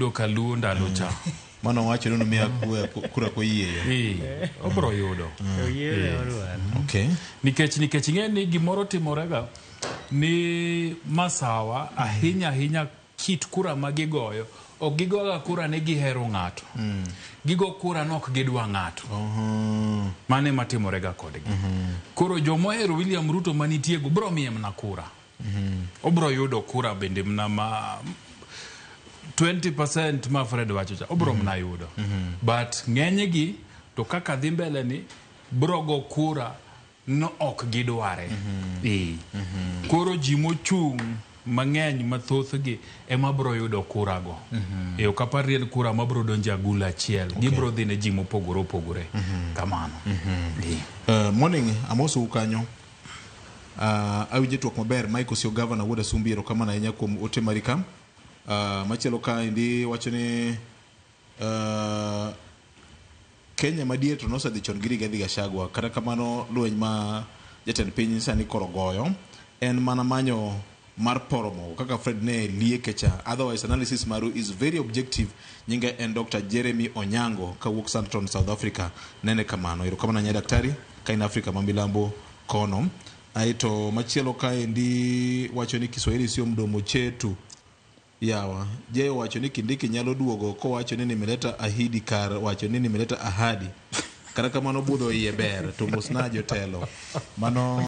yudo kaluo ndalo cha. Mano wacho ni miya kura ko yie. Obro yudo. Okay. Nikech ng'eni gimoro timorega ni masawa ahinya kit kura magigoyo ok gigoga kura ne gihero ng'ato. Gigo kura nok gidwa ng'ato. Mane matimorega kodgi. Koro jomohero William Ruto manitiego bro miye mna kura. Obro yudo kura bende mna ma 20% ma Fred wacho cha obro mna yudo. But ng'enygi to kaka dhi mbele ni bro go kura no ok gidware. Koro ji mochung' mang'eny mathothgi ema bro yudo kura go. Ok apar riel kura ma bro donjo agula achiel. Gibro dhi ne ji mopogore kamano. Morning amoso ukanyo. Awinje twak maber Mike Osio Governor Wuod Asumbi kama na yenya kuom ote marika. Machielo ka ndi wacho ni Kenya madier to nosedhi chon gi Rigathi Gachagua, kata kamano lweny ma jatend piny sani koro goyo en mana manyo mar poromo kaka Fred ne lieke cha. Otherwise analysis maru is very objective. Nyinga en Dr. Jeremy Onyango ka wuok Sandton South Africa nene kamano iro kama na nya daktari ka in Africa mamilambo kono. Aito machielo ka ndi wacho ni Kiswahili sio mdomo chetu. Yawa je wacho ni Kindiki nyalo duogo ko wacho ni nimeleta ahidi kar wacho ni nimeleta ahadi kata kamano budho iye ber to mosna jotelo mano